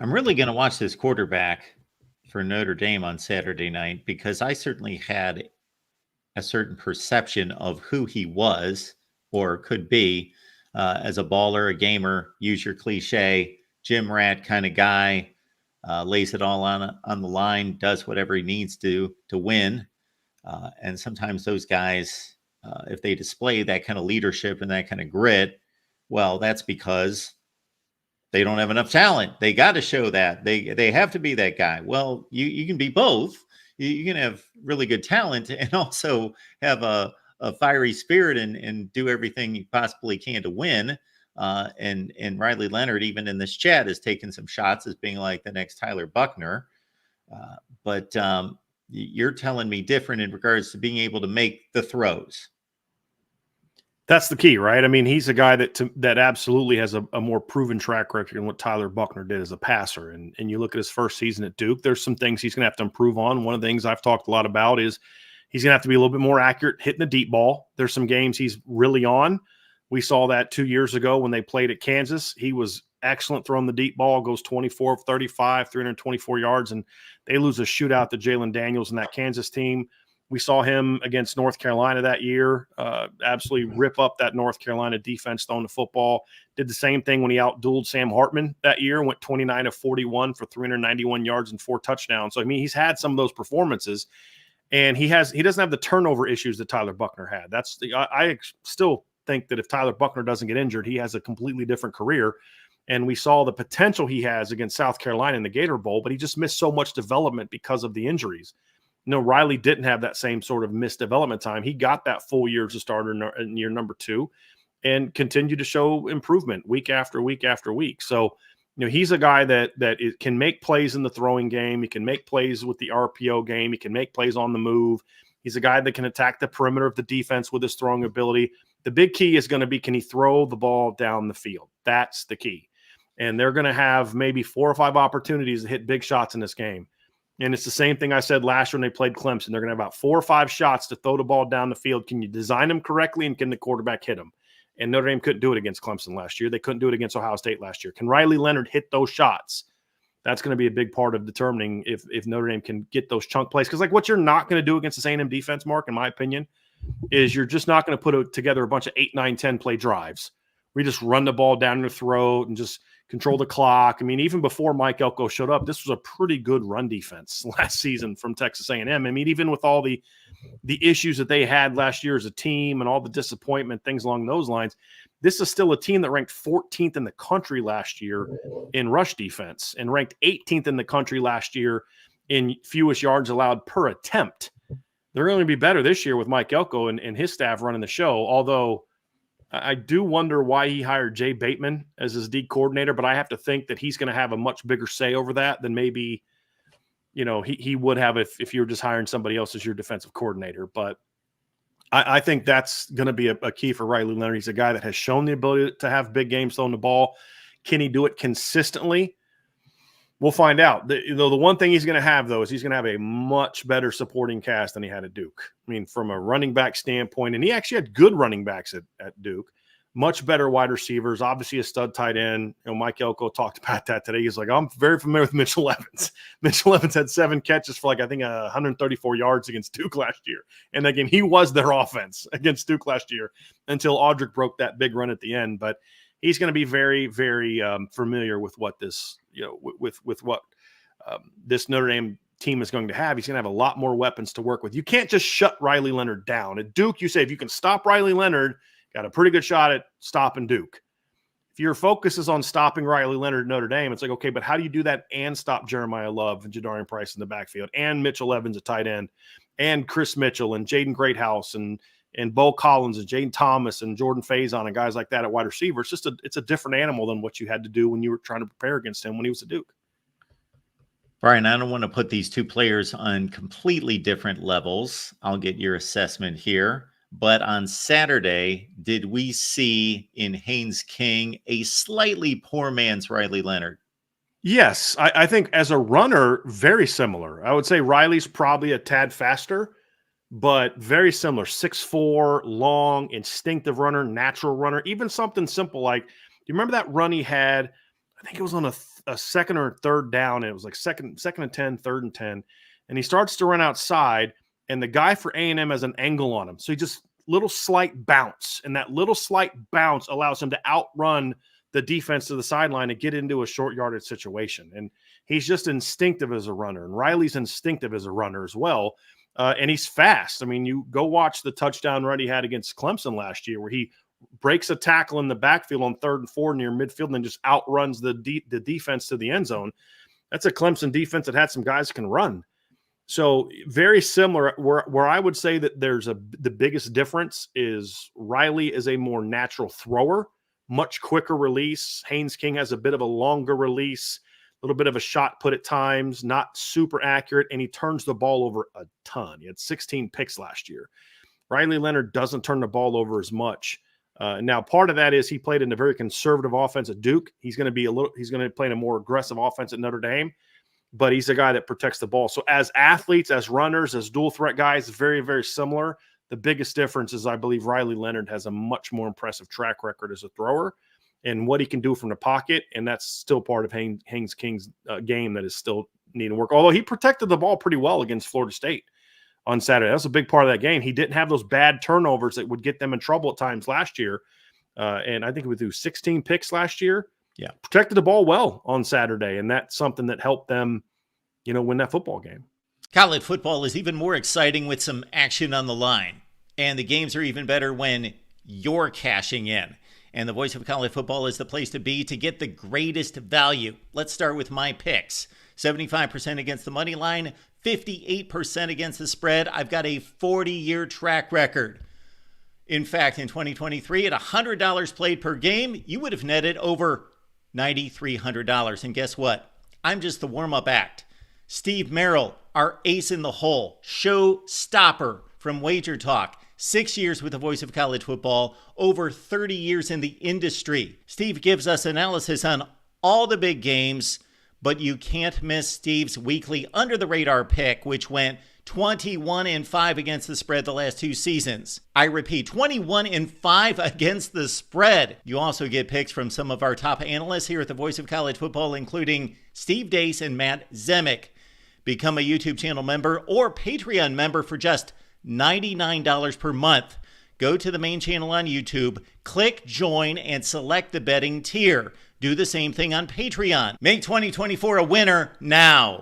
I'm really going to watch this quarterback for Notre Dame on Saturday night because I certainly had a certain perception of who he was or could be as a baller, a gamer, use your cliche, gym rat kind of guy, lays it all on the line, does whatever he needs to win. And sometimes those guys, if they display that kind of leadership and that kind of grit, well, that's because they don't have enough talent. They got to show that they have to be that guy. Well, you can be both. You can have really good talent and also have a fiery spirit and do everything you possibly can to win. And Riley Leonard, even in this chat, has taken some shots as being like the next Tyler Buckner. But you're telling me different in regards to being able to make the throws. That's the key, right? I mean, he's a guy that absolutely has a more proven track record than what Tyler Buckner did as a passer. And you look at his first season at Duke, there's some things he's going to have to improve on. One of the things I've talked a lot about is he's going to have to be a little bit more accurate hitting the deep ball. There's some games he's really on. We saw that 2 years ago when they played at Kansas. He was excellent throwing the deep ball, goes 24 of 35, 324 yards, and they lose a shootout to Jalen Daniels and that Kansas team. We saw him against North Carolina that year, absolutely rip up that North Carolina defense throwing the football. Did the same thing when he outdueled Sam Hartman that year, went 29 of 41 for 391 yards and 4 touchdowns. So, I mean, he's had some of those performances, and he doesn't have the turnover issues that Tyler Buckner had. I still think that if Tyler Buckner doesn't get injured, he has a completely different career. And we saw the potential he has against South Carolina in the Gator Bowl, but he just missed so much development because of the injuries. No, Riley didn't have that same sort of missed development time. He got that full year as a starter in year number 2 and continued to show improvement week after week after week. So, he's a guy that can make plays in the throwing game. He can make plays with the RPO game. He can make plays on the move. He's a guy that can attack the perimeter of the defense with his throwing ability. The big key is going to be, can he throw the ball down the field? That's the key. And they're going to have maybe 4 or 5 opportunities to hit big shots in this game. And it's the same thing I said last year when they played Clemson. They're going to have about 4 or 5 shots to throw the ball down the field. Can you design them correctly, and can the quarterback hit them? And Notre Dame couldn't do it against Clemson last year. They couldn't do it against Ohio State last year. Can Riley Leonard hit those shots? That's going to be a big part of determining if Notre Dame can get those chunk plays. Because, what you're not going to do against this A&M defense, Mark, in my opinion, is you're just not going to put together a bunch of 8, 9, 10 play drives. We just run the ball down their throat and just control the clock. I mean, even before Mike Elko showed up, this was a pretty good run defense last season from Texas A&M. I mean, even with all the issues that they had last year as a team and all the disappointment, things along those lines, this is still a team that ranked 14th in the country last year in rush defense and ranked 18th in the country last year in fewest yards allowed per attempt. They're going to be better this year with Mike Elko and his staff running the show, although I do wonder why he hired Jay Bateman as his D coordinator, but I have to think that he's going to have a much bigger say over that than maybe, he would have if you were just hiring somebody else as your defensive coordinator. But I think that's going to be a key for Riley Leonard. He's a guy that has shown the ability to have big games throwing the ball. Can he do it consistently? We'll find out. The one thing he's going to have, though, is he's going to have a much better supporting cast than he had at Duke. I mean, from a running back standpoint, and he actually had good running backs at Duke, much better wide receivers, obviously a stud tight end. Mike Elko talked about that today. He's like, I'm very familiar with Mitchell Evans. Mitchell Evans had 7 catches for 134 yards against Duke last year. And again, he was their offense against Duke last year until Audric broke that big run at the end. But he's going to be very, very familiar with what this, with what this Notre Dame team is going to have. He's going to have a lot more weapons to work with. You can't just shut Riley Leonard down. At Duke, you say if you can stop Riley Leonard, got a pretty good shot at stopping Duke. If your focus is on stopping Riley Leonard at Notre Dame, it's like, okay, but how do you do that and stop Jeremiah Love and Jadarian Price in the backfield and Mitchell Evans at tight end and Chris Mitchell and Jaden Greathouse and Bo Collins and Jaden Thomas and Jordan Faison and guys like that at wide receiver? It's a different animal than what you had to do when you were trying to prepare against him when he was at Duke. Brian, I don't want to put these two players on completely different levels. I'll get your assessment here. But on Saturday, did we see in Haynes King a slightly poor man's Riley Leonard? Yes, I think as a runner, very similar. I would say Riley's probably a tad faster, but very similar. 6'4", long, instinctive runner, natural runner, even something simple like, do you remember that run he had? I think it was on a a second or third down. And it was like second and 10, third and 10. And he starts to run outside, and the guy for A&M has an angle on him. So he just little slight bounce. And that little slight bounce allows him to outrun the defense to the sideline and get into a short yardage situation. And he's just instinctive as a runner. And Riley's instinctive as a runner as well. And he's fast. I mean, you go watch the touchdown run he had against Clemson last year, where he breaks a tackle in the backfield on 3rd and 4 near midfield and then just outruns the defense to the end zone. That's a Clemson defense that had some guys who can run. So very similar. Where I would say that the biggest difference is Riley is a more natural thrower, much quicker release. Haynes King has a bit of a longer release, a little bit of a shot put at times, not super accurate, and he turns the ball over a ton. He had 16 picks last year. Riley Leonard doesn't turn the ball over as much. Now, part of that is he played in a very conservative offense at Duke. He's going to play in a more aggressive offense at Notre Dame, but he's a guy that protects the ball. So as athletes, as runners, as dual threat guys, very, very similar. The biggest difference is I believe Riley Leonard has a much more impressive track record as a thrower and what he can do from the pocket, and that's still part of Haynes King's game that is still needing work. Although he protected the ball pretty well against Florida State on Saturday. That's a big part of that game. He didn't have those bad turnovers that would get them in trouble at times last year. And I think we threw 16 picks last year. Yeah. Protected the ball well on Saturday, and that's something that helped them, win that football game. College football is even more exciting with some action on the line. And the games are even better when you're cashing in. And the Voice of College Football is the place to be to get the greatest value. Let's start with my picks. 75% against the money line, 58% against the spread. I've got a 40-year track record. In fact, in 2023, at $100 played per game, you would have netted over $9,300. And guess what? I'm just the warm-up act. Steve Merrill, our ace in the hole, show stopper from Wager Talk. 6 years with the Voice of College Football, over 30 years in the industry. Steve gives us analysis on all the big games, but you can't miss Steve's weekly under-the-radar pick, which went 21-5 against the spread the last 2 seasons. I repeat, 21-5 against the spread. You also get picks from some of our top analysts here at the Voice of College Football, including Steve Dace and Matt Zemek. Become a YouTube channel member or Patreon member for just $99 per month. Go to the main channel on YouTube, click join, and select the betting tier. Do the same thing on Patreon. Make 2024 a winner now.